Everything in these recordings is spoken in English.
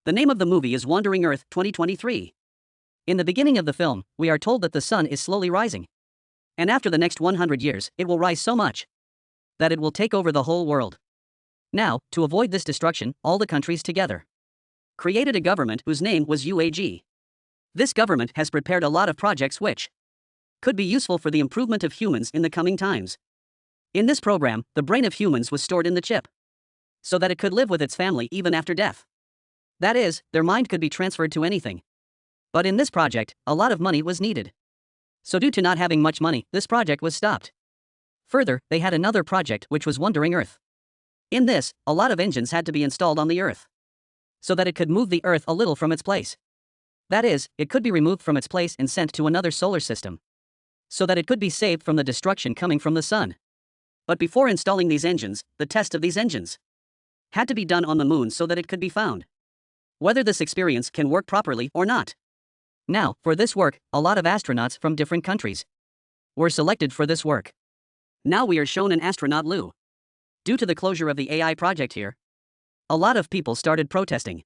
The name of the movie is Wandering Earth 2023. In the beginning of the film, we are told that the sun is slowly rising. And after the next 100 years, it will rise so much that it will take over the whole world. Now, to avoid this destruction, all the countries together created a government whose name was UAG. This government has prepared a lot of projects which could be useful for the improvement of humans in the coming times. In this program, the brain of humans was stored in the chip so that it could live with its family even after death. That is, their mind could be transferred to anything. But in this project, a lot of money was needed. So due to not having much money, this project was stopped. Further, they had another project which was Wandering Earth. In this, a lot of engines had to be installed on the Earth so that it could move the Earth a little from its place. That is, it could be removed from its place and sent to another solar system so that it could be saved from the destruction coming from the sun. But before installing these engines, the test of these engines had to be done on the moon so that it could be found whether this experience can work properly or not. Now, for this work, a lot of astronauts from different countries were selected for this work. Now we are shown an astronaut Lu. Due to the closure of the AI project here, a lot of people started protesting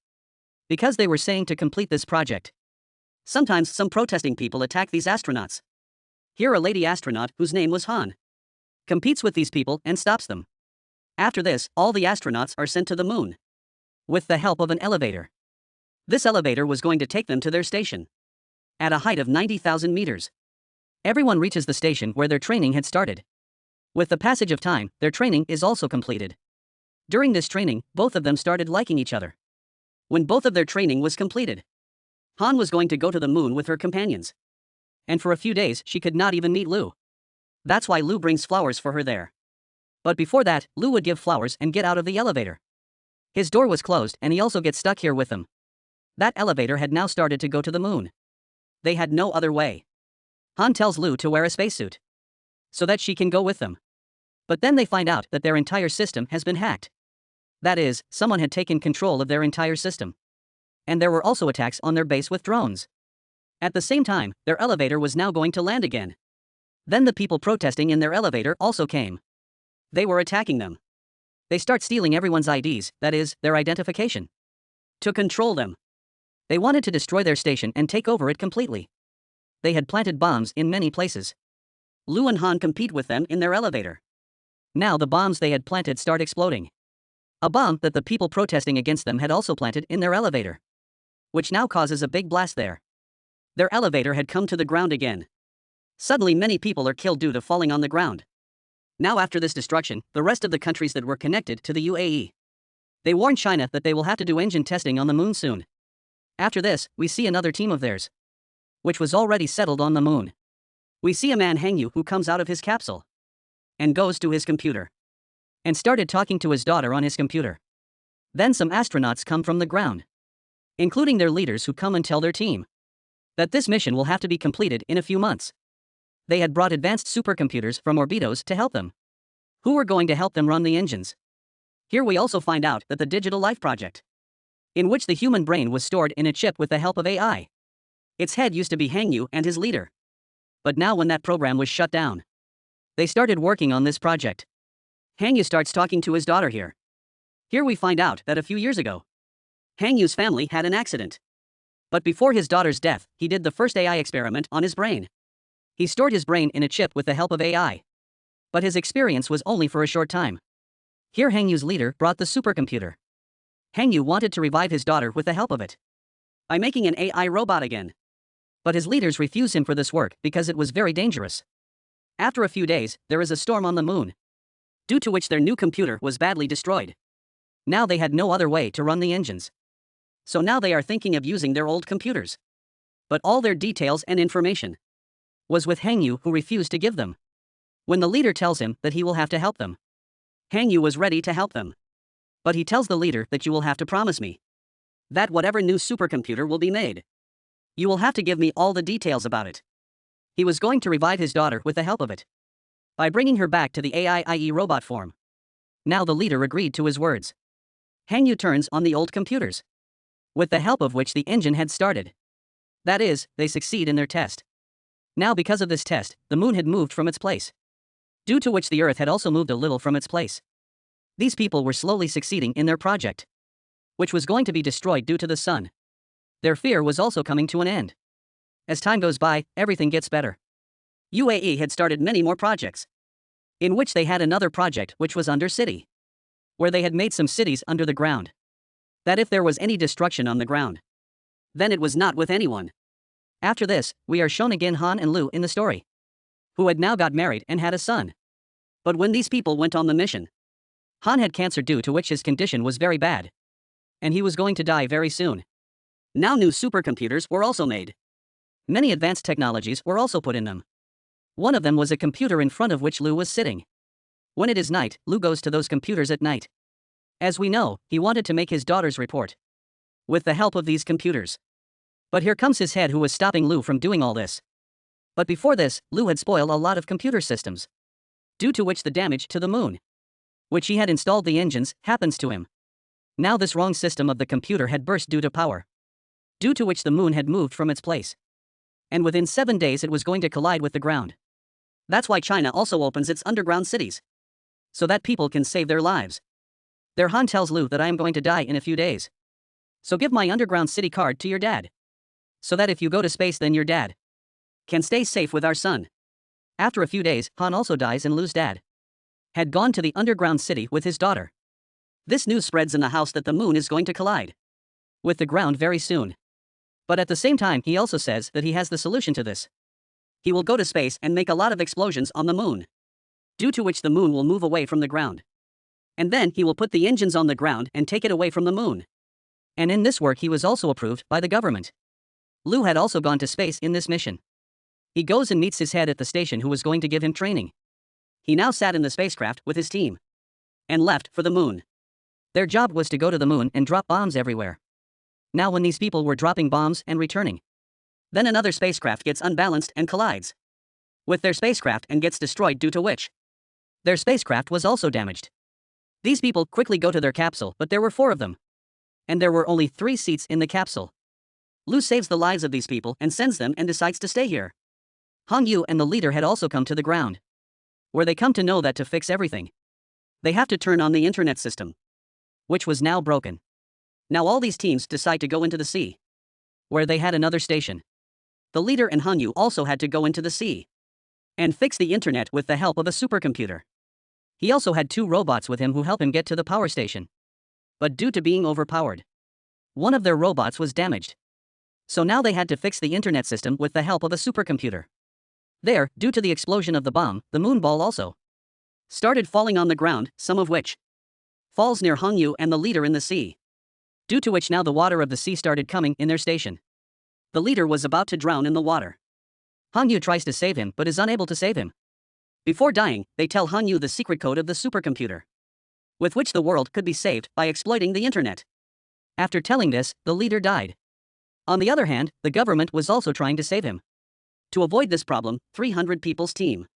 because they were saying to complete this project. Sometimes some protesting people attack these astronauts. Here a lady astronaut whose name was Han competes with these people and stops them. After this, all the astronauts are sent to the moon with the help of an elevator. This elevator was going to take them to their station at a height of 90,000 meters. Everyone reaches the station where their training had started. With the passage of time, their training is also completed. During this training, both of them started liking each other. When both of their training was completed, Han was going to go to the moon with her companions. And for a few days, she could not even meet Lu. That's why Lu brings flowers for her there. But before that, Lu would give flowers and get out of the elevator. His door was closed and he also gets stuck here with them. That elevator had now started to go to the moon. They had no other way. Han tells Lu to wear a spacesuit so that she can go with them. But then they find out that their entire system has been hacked. That is, someone had taken control of their entire system. And there were also attacks on their base with drones. At the same time, their elevator was now going to land again. Then the people protesting in their elevator also came. They were attacking them. They start stealing everyone's IDs, that is, their identification, to control them. They wanted to destroy their station and take over it completely. They had planted bombs in many places. Lu and Han compete with them in their elevator. Now the bombs they had planted start exploding. A bomb that the people protesting against them had also planted in their elevator, which now causes a big blast there. Their elevator had come to the ground again. Suddenly many people are killed due to falling on the ground. Now after this destruction, the rest of the countries that were connected to the UAE, they warn China that they will have to do engine testing on the moon soon. After this, we see another team of theirs, which was already settled on the moon. We see a man Hangyu who comes out of his capsule and goes to his computer and started talking to his daughter on his computer. Then some astronauts come from the ground, including their leaders who come and tell their team that this mission will have to be completed in a few months. They had brought advanced supercomputers from Orbitos to help them, who were going to help them run the engines. Here we also find out that the Digital Life Project, in which the human brain was stored in a chip with the help of AI. Its head used to be Hangyu and his leader. But now when that program was shut down, they started working on this project. Hangyu starts talking to his daughter here. Here we find out that a few years ago, Hangyu's family had an accident. But before his daughter's death, he did the first AI experiment on his brain. He stored his brain in a chip with the help of AI. But his experience was only for a short time. Here Hangyu's leader brought the supercomputer. Hangyu wanted to revive his daughter with the help of it by making an AI robot again. But his leaders refused him for this work because it was very dangerous. After a few days, there is a storm on the moon, due to which their new computer was badly destroyed. Now they had no other way to run the engines. So now they are thinking of using their old computers. But all their details and information was with Hangyu, who refused to give them. When the leader tells him that he will have to help them, Hangyu was ready to help them. But he tells the leader that you will have to promise me that whatever new supercomputer will be made, you will have to give me all the details about it. He was going to revive his daughter with the help of it by bringing her back to the AI robot form. Now the leader agreed to his words. Hangyu turns on the old computers, with the help of which the engine had started. That is, they succeed in their test. Now because of this test, the moon had moved from its place, due to which the Earth had also moved a little from its place. These people were slowly succeeding in their project. which was going to be destroyed due to the sun. Their fear was also coming to an end. As time goes by, everything gets better. UAE had started many more projects, in which they had another project which was Undercity, where they had made some cities under the ground, that if there was any destruction on the ground, then it was not with anyone. After this, we are shown again Han and Lu in the story, who had now got married and had a son. But when these people went on the mission, Han had cancer due to which his condition was very bad, and he was going to die very soon. Now new supercomputers were also made. Many advanced technologies were also put in them. One of them was a computer in front of which Lu was sitting. When it is night, Lu goes to those computers at night. As we know, he wanted to make his daughter's report with the help of these computers. But here comes his head who was stopping Lu from doing all this. But before this, Lu had spoiled a lot of computer systems, due to which the damage to the moon, which he had installed the engines, happens to him. Now this wrong system of the computer had burst due to power, due to which the moon had moved from its place. And within 7 days it was going to collide with the ground. That's why China also opens its underground cities, so that people can save their lives. There Han tells Lu that I am going to die in a few days, so give my underground city card to your dad, so that if you go to space then your dad can stay safe with our son. After a few days, Han also dies and Lu's dad had gone to the underground city with his daughter. This news spreads in the house that the moon is going to collide with the ground very soon. But at the same time he also says that he has the solution to this. He will go to space and make a lot of explosions on the moon, due to which the moon will move away from the ground. And then he will put the engines on the ground and take it away from the moon. And in this work he was also approved by the government. Lu had also gone to space in this mission. He goes and meets his head at the station who was going to give him training. He now sat in the spacecraft with his team and left for the moon. Their job was to go to the moon and drop bombs everywhere. Now when these people were dropping bombs and returning, then another spacecraft gets unbalanced and collides with their spacecraft and gets destroyed, due to which their spacecraft was also damaged. These people quickly go to their capsule, but there were 4 of them, and there were only 3 seats in the capsule. Lu saves the lives of these people and sends them and decides to stay here. Hong Yu and the leader had also come to the ground, where they come to know that to fix everything, they have to turn on the internet system, which was now broken. Now all these teams decide to go into the sea, where they had another station. The leader and Han Yu also had to go into the sea and fix the internet with the help of a supercomputer. He also had 2 robots with him who help him get to the power station. But due to being overpowered, one of their robots was damaged. So now they had to fix the internet system with the help of a supercomputer. There, due to the explosion of the bomb, the moon ball also started falling on the ground, some of which falls near Hong Yu and the leader in the sea, due to which now the water of the sea started coming in their station. The leader was about to drown in the water. Hong Yu tries to save him but is unable to save him. Before dying, they tell Hong Yu the secret code of the supercomputer, with which the world could be saved by exploiting the internet. After telling this, the leader died. On the other hand, the government was also trying to save him. To avoid this problem, 300 people's team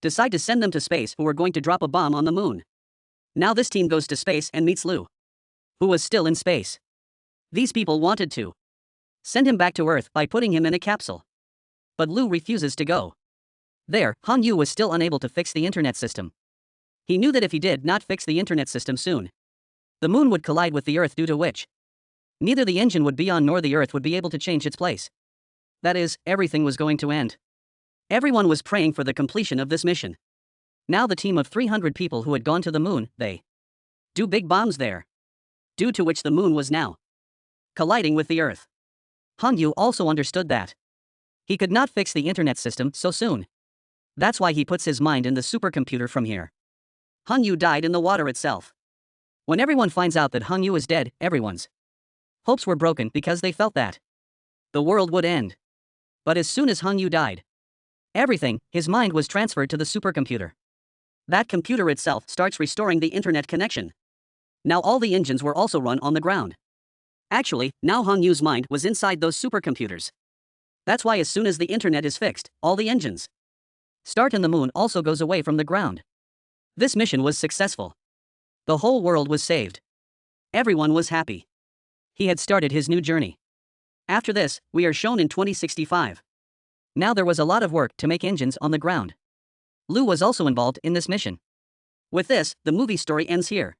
decide to send them to space who were going to drop a bomb on the moon. Now this team goes to space and meets Lu, who was still in space. These people wanted to send him back to Earth by putting him in a capsule, but Lu refuses to go. There, Han Yu was still unable to fix the internet system. He knew that if he did not fix the internet system soon, the moon would collide with the Earth, due to which neither the engine would be on nor the Earth would be able to change its place. That is, everything was going to end. Everyone was praying for the completion of this mission. Now the team of 300 people who had gone to the moon, they do big bombs there, due to which the moon was now colliding with the Earth. Hong Yu also understood that he could not fix the internet system so soon. That's why he puts his mind in the supercomputer from here. Hong Yu died in the water itself. When everyone finds out that Hong Yu is dead, everyone's hopes were broken because they felt that the world would end. But as soon as Hong Yu died, everything, his mind was transferred to the supercomputer. That computer itself starts restoring the internet connection. Now all the engines were also run on the ground. Actually, now Hong Yu's mind was inside those supercomputers. That's why as soon as the internet is fixed, all the engines start and the moon also goes away from the ground. This mission was successful. The whole world was saved. Everyone was happy. He had started his new journey. After this, we are shown in 2065. Now there was a lot of work to make engines on the ground. Lu was also involved in this mission. With this, the movie story ends here.